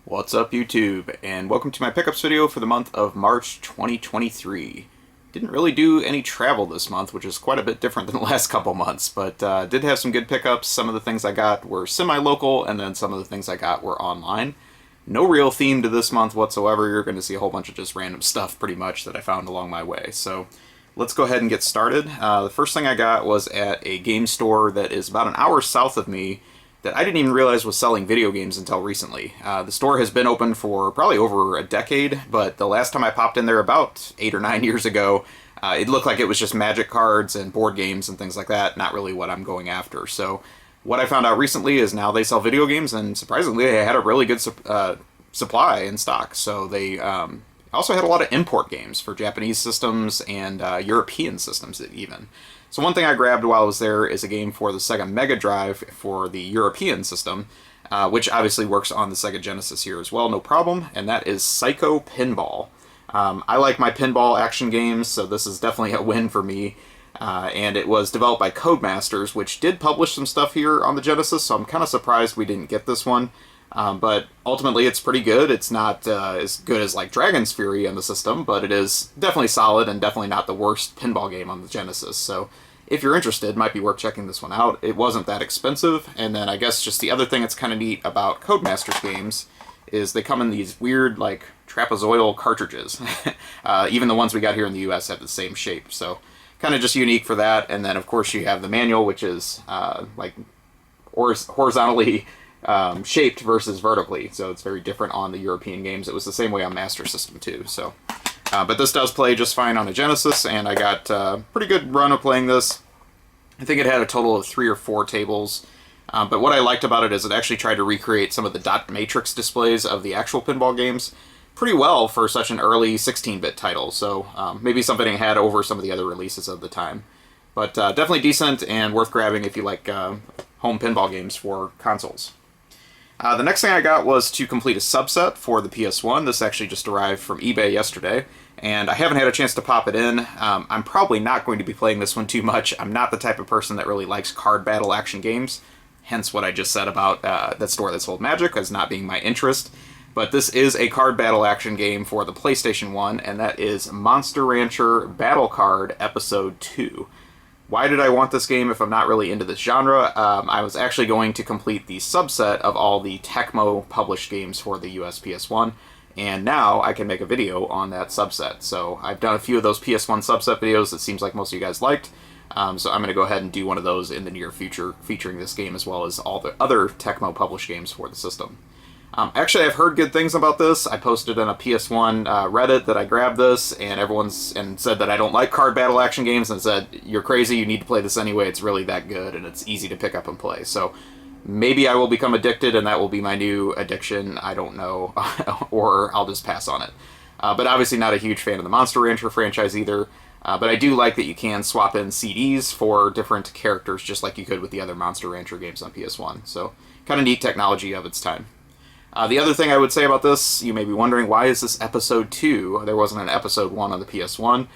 What's up, YouTube, and welcome to my pickups video for the month of March 2023. Didn't really do any travel this month, which is quite a bit different than the last couple months, but did have some good pickups. Some of the things I got were semi-local, and then some of the things I got were online. No real theme to this month whatsoever. You're going to see a whole bunch of just random stuff, pretty much, that I found along my way. So let's go ahead and get started. The first thing I got was at a game store that is about an hour south of me, that I didn't even realize was selling video games until recently. The store has been open for probably over a decade, but the last time I popped in there about 8 or 9 years ago, it looked like it was just Magic cards and board games and things like that, not really what I'm going after. So what I found out recently is now they sell video games, and surprisingly they had a really good supply in stock. So they also had a lot of import games for Japanese systems and European systems even. So one thing I grabbed while I was there is a game for the Sega Mega Drive for the European system, which obviously works on the Sega Genesis here as well, no problem, and that is Psycho Pinball. I like my pinball action games, so this is definitely a win for me. And it was developed by Codemasters, which did publish some stuff here on the Genesis, so I'm kind of surprised we didn't get this one. But ultimately it's pretty good. It's not as good as like Dragon's Fury on the system, but it is definitely solid and definitely not the worst pinball game on the Genesis. So if you're interested, it might be worth checking this one out. It wasn't that expensive. And then I guess just the other thing that's kind of neat about Codemasters games is they come in these weird like trapezoidal cartridges. Even the ones we got here in the US have the same shape. So kind of just unique for that. And then of course you have the manual, which is like horizontally shaped versus vertically, so it's very different on the European games. It was the same way on Master System too. So, but this does play just fine on the Genesis, and I got a pretty good run of playing this. I think it had a total of 3 or 4 tables, but what I liked about it is it actually tried to recreate some of the dot matrix displays of the actual pinball games pretty well for such an early 16-bit title, so maybe something it had over some of the other releases of the time. But definitely decent and worth grabbing if you like home pinball games for consoles. The next thing I got was to complete a subset for the PS1. This actually just arrived from eBay yesterday, and I haven't had a chance to pop it in. I'm probably not going to be playing this one too much. I'm not the type of person that really likes card battle action games, hence what I just said about that store that sold Magic as not being my interest. But this is a card battle action game for the PlayStation 1, and that is Monster Rancher Battle Card Episode 2. Why did I want this game if I'm not really into this genre? I was actually going to complete the subset of all the Tecmo published games for the US PS1, and now I can make a video on that subset. So I've done a few of those PS1 subset videos that seems like most of you guys liked, so I'm going to go ahead and do one of those in the near future featuring this game as well as all the other Tecmo published games for the system. Actually, I've heard good things about this. I posted on a PS1 Reddit that I grabbed this, and everyone's said that I don't like card battle action games, and said, you're crazy, you need to play this anyway, it's really that good, and it's easy to pick up and play. So maybe I will become addicted, and that will be my new addiction, I don't know, or I'll just pass on it. But obviously not a huge fan of the Monster Rancher franchise either, but I do like that you can swap in CDs for different characters, just like you could with the other Monster Rancher games on PS1. So kind of neat technology of its time. The other thing I would say about this, you may be wondering, why is this Episode 2? There wasn't an Episode 1 on the PS1.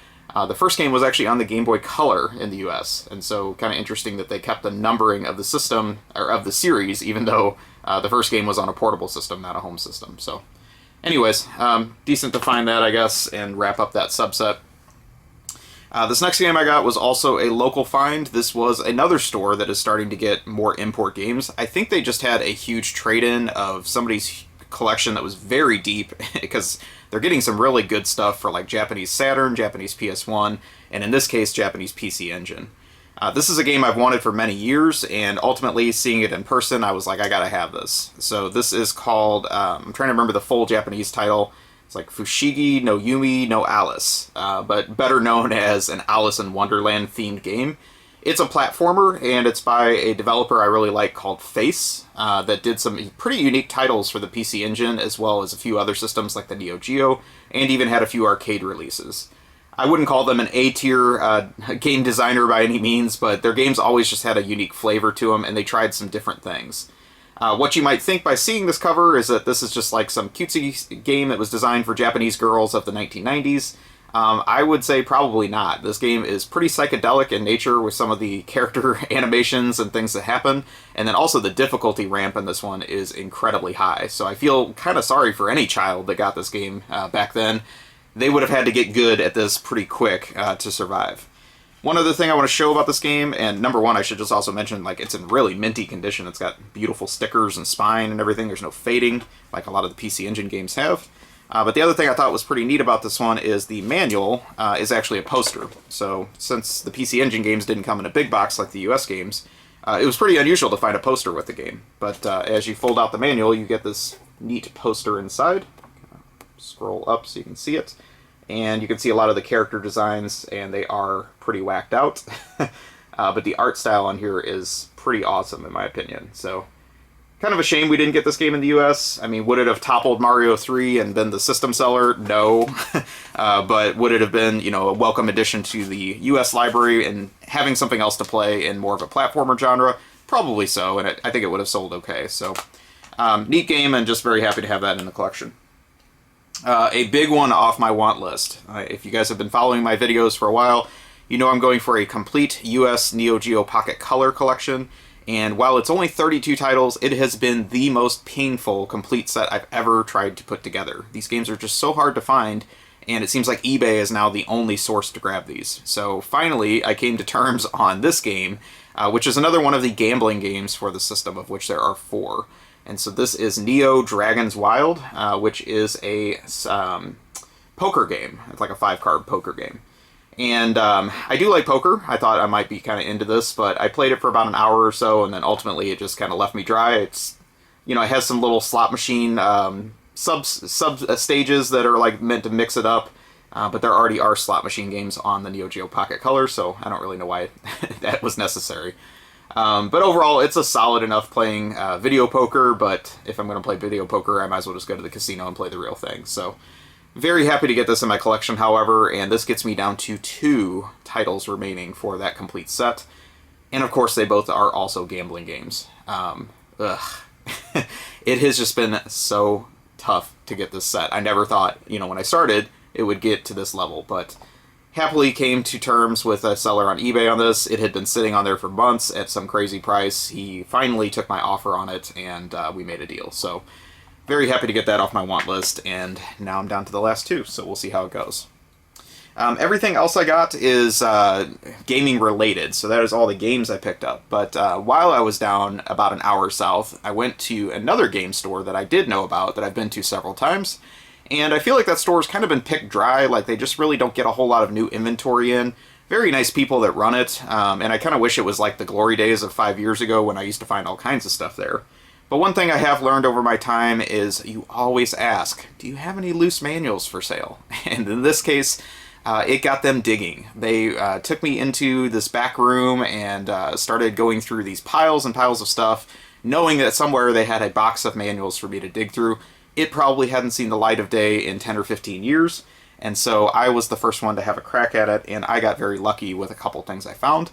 The first game was actually on the Game Boy Color in the US, and so kind of interesting that they kept the numbering of the system, or of the series, even though the first game was on a portable system, not a home system. So anyways, decent to find that, I guess, and wrap up that subset. This next game I got was also a local find. This was another store that is starting to get more import games. I think they just had a huge trade-in of somebody's collection that was very deep, because they're getting some really good stuff for like Japanese Saturn, Japanese PS1, and in this case, Japanese PC Engine. This is a game I've wanted for many years, and ultimately seeing it in person, I was like, I gotta have this. So this is called, I'm trying to remember the full Japanese title. It's like Fushigi No Yumi no Alice, but better known as an Alice in Wonderland themed game. It's a platformer, and it's by a developer I really like called Face, that did some pretty unique titles for the PC Engine, as well as a few other systems like the Neo Geo, and even had a few arcade releases. I wouldn't call them an A-tier game designer by any means, but their games always just had a unique flavor to them, and they tried some different things. What you might think by seeing this cover is that this is just like some cutesy game that was designed for Japanese girls of the 1990s. I would say probably not. This game is pretty psychedelic in nature with some of the character animations and things that happen, and then also the difficulty ramp in this one is incredibly high. So I feel kind of sorry for any child that got this game back then. They would have had to get good at this pretty quick to survive. One other thing I want to show about this game, and number one, I should just also mention, like, it's in really minty condition. It's got beautiful stickers and spine and everything. There's no fading, like a lot of the PC Engine games have. But the other thing I thought was pretty neat about this one is the manual is actually a poster. So since the PC Engine games didn't come in a big box like the US games, it was pretty unusual to find a poster with the game. But as you fold out the manual, you get this neat poster inside. Scroll up so you can see it. And you can see a lot of the character designs, and they are pretty whacked out. But the art style on here is pretty awesome, in my opinion. So, kind of a shame we didn't get this game in the US. I mean, would it have toppled Mario 3 and been the system seller? No. But would it have been, you know, a welcome addition to the US library and having something else to play in more of a platformer genre? Probably so, and I think it would have sold okay. So, neat game, and just very happy to have that in the collection. A big one off my want list. If you guys have been following my videos for a while, you know I'm going for a complete US Neo Geo Pocket Color collection, and while it's only 32 titles, it has been the most painful complete set I've ever tried to put together. These games are just so hard to find, and it seems like eBay is now the only source to grab these. So finally, I came to terms on this game, which is another one of the gambling games for the system, of which there are 4. And so this is Neo Dragon's Wild, which is a poker game. It's like a 5-card poker game. And I do like poker. I thought I might be kind of into this, but I played it for about an hour or so, and then ultimately it just kind of left me dry. It's, you know, it has some little slot machine sub stages that are like meant to mix it up, but there already are slot machine games on the Neo Geo Pocket Color, so I don't really know why that was necessary. But overall, it's a solid enough playing video poker, but if I'm going to play video poker, I might as well just go to the casino and play the real thing. So, very happy to get this in my collection, however, and this gets me down to 2 titles remaining for that complete set. And of course, they both are also gambling games. It has just been so tough to get this set. I never thought, you know, when I started, it would get to this level, but happily came to terms with a seller on eBay on this. It had been sitting on there for months at some crazy price. He finally took my offer on it, and we made a deal. So, very happy to get that off my want list, and now I'm down to the last 2, so we'll see how it goes. Everything else I got is gaming related, so that is all the games I picked up. But while I was down about an hour south, I went to another game store that I did know about, that I've been to several times. And I feel like that store's kind of been picked dry, like they just really don't get a whole lot of new inventory in. Very nice people that run it, and I kind of wish it was like the glory days of 5 years ago when I used to find all kinds of stuff there. But one thing I have learned over my time is you always ask, do you have any loose manuals for sale? And in this case, it got them digging. They took me into this back room and started going through these piles and piles of stuff, knowing that somewhere they had a box of manuals for me to dig through. It probably hadn't seen the light of day in 10 or 15 years, and so I was the first one to have a crack at it, and I got very lucky with a couple things I found,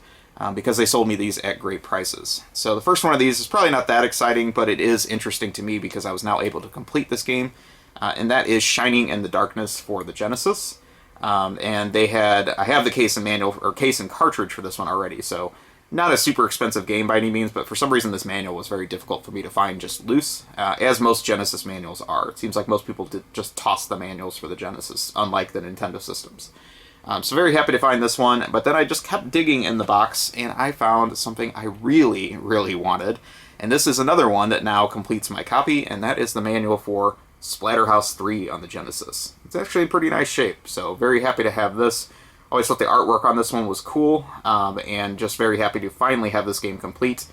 because they sold me these at great prices. So the first one of these is probably not that exciting, but it is interesting to me because I was now able to complete this game, and that is Shining in the Darkness for the Genesis. And I have the case and manual, or case and cartridge for this one already, so not a super expensive game by any means, but for some reason this manual was very difficult for me to find just loose, as most Genesis manuals are. It seems like most people just toss the manuals for the Genesis, unlike the Nintendo systems. So very happy to find this one, but then I just kept digging in the box, and I found something I really, really wanted. And this is another one that now completes my copy, and that is the manual for Splatterhouse III on the Genesis. It's actually in pretty nice shape, so very happy to have this. Always thought the artwork on this one was cool, and just very happy to finally have this game complete,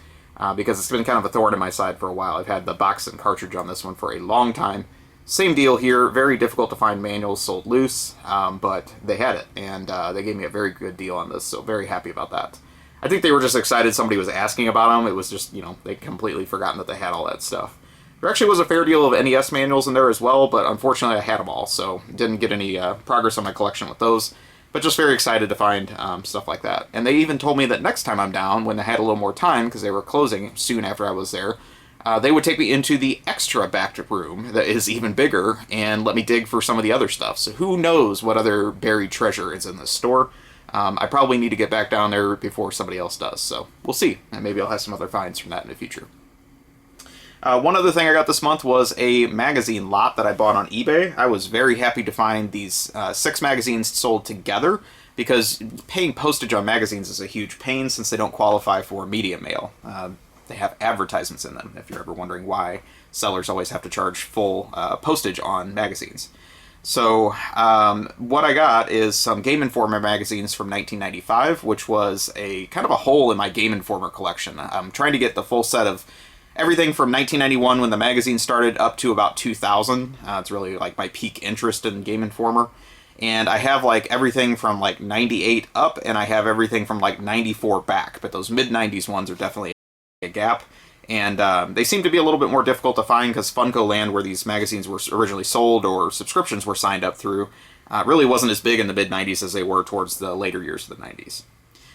because it's been kind of a thorn in my side for a while. I've had the box and cartridge on this one for a long time. Same deal here, very difficult to find manuals sold loose, but they had it, and they gave me a very good deal on this, so very happy about that. I think they were just excited somebody was asking about them. It was just, you know, they'd completely forgotten that they had all that stuff. There actually was a fair deal of NES manuals in there as well, but unfortunately I had them all, so didn't get any progress on my collection with those. But just very excited to find stuff like that. And they even told me that next time I'm down, when they had a little more time, because they were closing soon after I was there, they would take me into the extra backed room that is even bigger and let me dig for some of the other stuff. So who knows what other buried treasure is in this store. I probably need to get back down there before somebody else does, so we'll see. And maybe I'll have some other finds from that in the future. One other thing I got this month was a magazine lot that I bought on eBay. I was very happy to find these 6 magazines sold together, because paying postage on magazines is a huge pain since they don't qualify for media mail. They have advertisements in them, if you're ever wondering why sellers always have to charge full postage on magazines. So what I got is some Game Informer magazines from 1995, which was a kind of a hole in my Game Informer collection. I'm trying to get the full set of everything from 1991 when the magazine started up to about 2000. It's really like my peak interest in Game Informer. And I have like everything from like 98 up, and I have everything from like 94 back. But those mid-90s ones are definitely a gap. And they seem to be a little bit more difficult to find because Funko Land, where these magazines were originally sold or subscriptions were signed up through, really wasn't as big in the mid-90s as they were towards the later years of the 90s.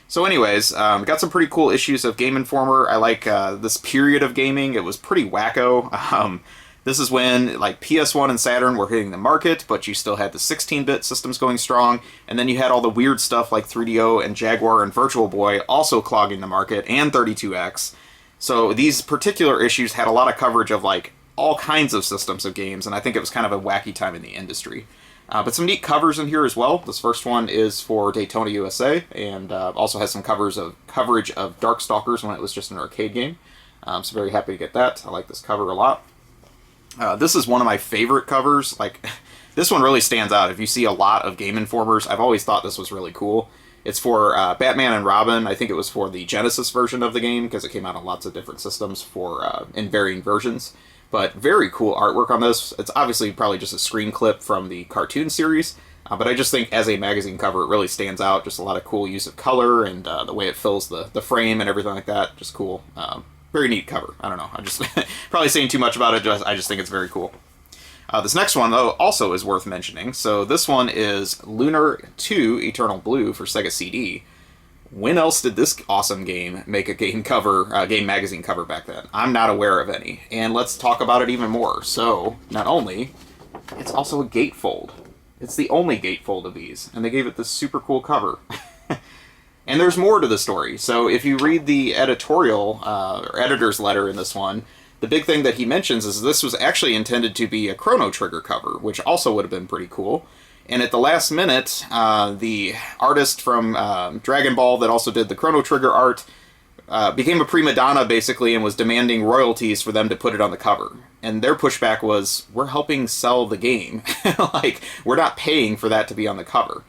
So anyways, got some pretty cool issues of Game Informer. I like this period of gaming. It was pretty wacko. This is when like PS1 and Saturn were hitting the market, but you still had the 16-bit systems going strong, and then you had all the weird stuff like 3DO and Jaguar and Virtual Boy also clogging the market, and 32X. So these particular issues had a lot of coverage of like all kinds of systems of games, and I think it was kind of a wacky time in the industry. But some neat covers in here as well. This first one is for Daytona USA, and also has some coverage of Darkstalkers when it was just an arcade game. So very happy to get that. I like this cover a lot. This is one of my favorite covers. Like, this one really stands out. If you see a lot of Game Informers, I've always thought this was really cool. It's for Batman and Robin. I think it was for the Genesis version of the game, because it came out on lots of different systems for in varying versions. But very cool artwork on this. It's obviously probably just a screen clip from the cartoon series, but I just think as a magazine cover, it really stands out. Just a lot of cool use of color, and the way it fills the frame and everything like that. Just cool. Very neat cover. I don't know. I'm just probably saying too much about it. I just think it's very cool. This next one, though, also is worth mentioning. So this one is Lunar 2 Eternal Blue for Sega CD. When else did this awesome game make a game magazine cover back then? I'm not aware of any. And let's talk about it even more. So, not only, it's also a gatefold. It's the only gatefold of these, and they gave it this super cool cover. And there's more to the story. So if you read the editorial, or editor's letter in this one, the big thing that he mentions is this was actually intended to be a Chrono Trigger cover, which also would have been pretty cool. And at the last minute, the artist from Dragon Ball that also did the Chrono Trigger art became a prima donna, basically, and was demanding royalties for them to put it on the cover. And their pushback was, we're helping sell the game. Like, we're not paying for that to be on the cover.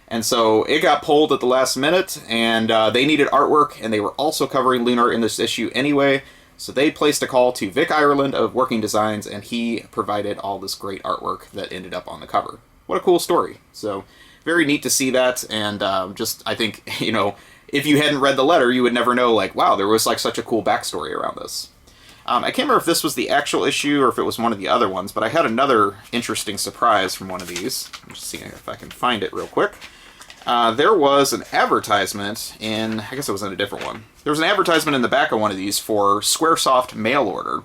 And so it got pulled at the last minute, and they needed artwork, and they were also covering Lunar in this issue anyway. So they placed a call to Vic Ireland of Working Designs, and he provided all this great artwork that ended up on the cover. What a cool story. So very neat to see that, and I think, you know, if you hadn't read the letter, you would never know, like, wow, there was like such a cool backstory around this. I can't remember if this was the actual issue or if it was one of the other ones, but I had another interesting surprise from one of these. I'm just seeing if I can find it real quick. There was an advertisement in, I guess it was in a different one. There was an advertisement in the back of one of these for Squaresoft mail order.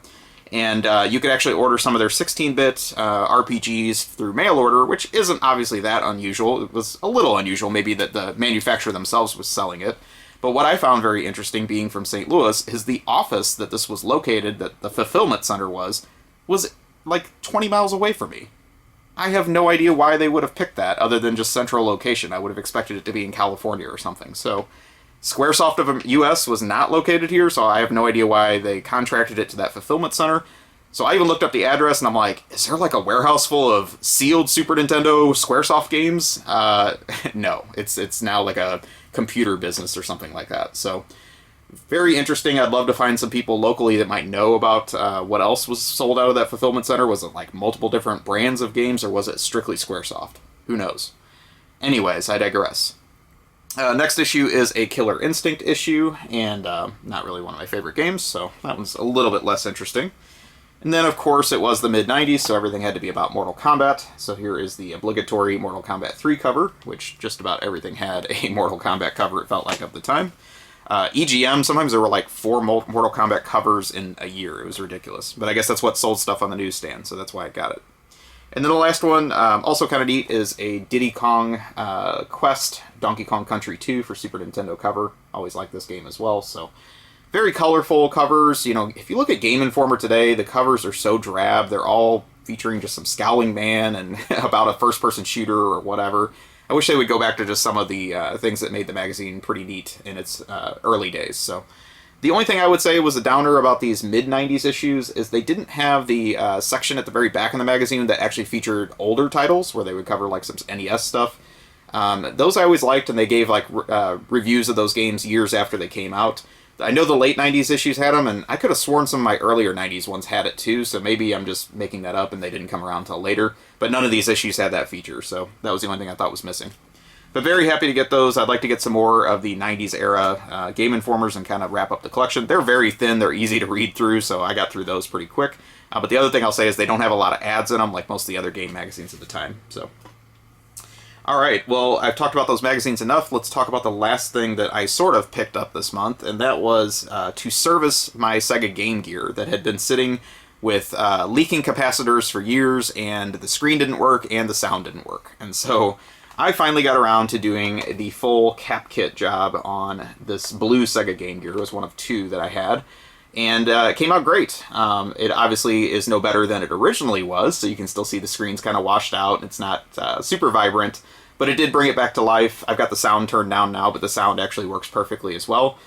And you could actually order some of their 16-bit RPGs through mail order, which isn't obviously that unusual. It was a little unusual, maybe, that the manufacturer themselves was selling it. But what I found very interesting, being from St. Louis, is the office that this was located, that the fulfillment center was like 20 miles away from me. I have no idea why they would have picked that, other than just central location. I would have expected it to be in California or something. So Squaresoft of US was not located here, so I have no idea why they contracted it to that fulfillment center. So I even looked up the address, and I'm like, is there like a warehouse full of sealed Super Nintendo Squaresoft games? No, it's now like a computer business or something like that. So very interesting. I'd love to find some people locally that might know about what else was sold out of that fulfillment center. Was it like multiple different brands of games, or was it strictly Squaresoft? Who knows? Anyways, I digress. Next issue is a Killer Instinct issue, and not really one of my favorite games, so that one's a little bit less interesting. And then, of course, it was the mid-90s, so everything had to be about Mortal Kombat. So here is the obligatory Mortal Kombat 3 cover, which just about everything had a Mortal Kombat cover, it felt like, of the time. EGM, sometimes there were like 4 Mortal Kombat covers in a year. It was ridiculous. But I guess that's what sold stuff on the newsstand, so that's why I got it. And then the last one, also kind of neat, is a Diddy Kong Quest Donkey Kong Country 2 for Super Nintendo cover. Always like this game as well, so very colorful covers. You know, if you look at Game Informer today, the covers are so drab. They're all featuring just some scowling man and about a first-person shooter or whatever. I wish they would go back to just some of the things that made the magazine pretty neat in its early days. So the only thing I would say was a downer about these mid-90s issues is they didn't have the section at the very back of the magazine that actually featured older titles, where they would cover like some NES stuff. Those I always liked, and they gave like reviews of those games years after they came out. I know the late 90s issues had them, and I could have sworn some of my earlier 90s ones had it too, so maybe I'm just making that up and they didn't come around until later. But none of these issues had that feature, so that was the only thing I thought was missing. But very happy to get those. I'd like to get some more of the 90s era Game Informers and kind of wrap up the collection. They're very thin, they're easy to read through, so I got through those pretty quick. But the other thing I'll say is they don't have a lot of ads in them like most of the other game magazines at the time. So, alright, well, I've talked about those magazines enough. Let's talk about the last thing that I sort of picked up this month, and that was to service my Sega Game Gear that had been sitting with leaking capacitors for years, and the screen didn't work and the sound didn't work. And so I finally got around to doing the full cap kit job on this blue Sega Game Gear. It was one of 2 that I had, and it came out great. It obviously is no better than it originally was, so you can still see the screen's kind of washed out. It's not super vibrant, but it did bring it back to life. I've got the sound turned down now, but the sound actually works perfectly as well.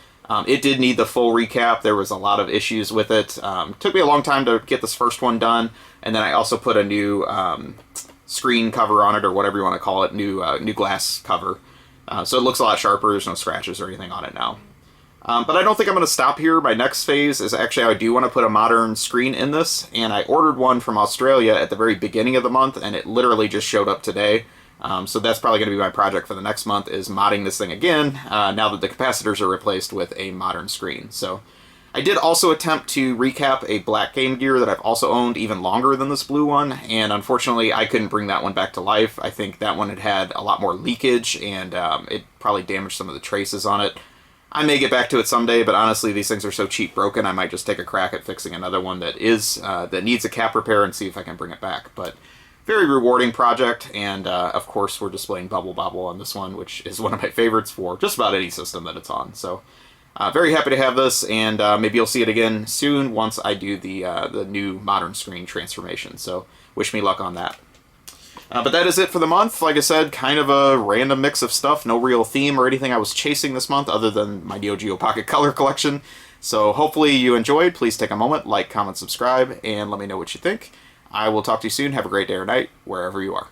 It did need the full recap. There was a lot of issues with it. Took me a long time to get this first one done, and then I also put a new screen cover on it, or whatever you want to call it, new glass cover. So it looks a lot sharper. There's no scratches or anything on it now. But I don't think I'm going to stop here. My next phase is actually I do want to put a modern screen in this, and I ordered one from Australia at the very beginning of the month, and it literally just showed up today. So that's probably going to be my project for the next month, is modding this thing again, now that the capacitors are replaced with a modern screen. So I did also attempt to recap a black Game Gear that I've also owned even longer than this blue one, and unfortunately I couldn't bring that one back to life. I think that one had had a lot more leakage, and it probably damaged some of the traces on it. I may get back to it someday, but honestly these things are so cheap broken, I might just take a crack at fixing another one that needs a cap repair and see if I can bring it back. But very rewarding project, and of course we're displaying Bubble Bobble on this one, which is one of my favorites for just about any system that it's on. So very happy to have this, and maybe you'll see it again soon once I do the new modern screen transformation. So wish me luck on that. But that is it for the month. Like I said, kind of a random mix of stuff. No real theme or anything I was chasing this month other than my Neo Geo Pocket Color collection. So hopefully you enjoyed. Please take a moment, like, comment, subscribe, and let me know what you think. I will talk to you soon. Have a great day or night, wherever you are.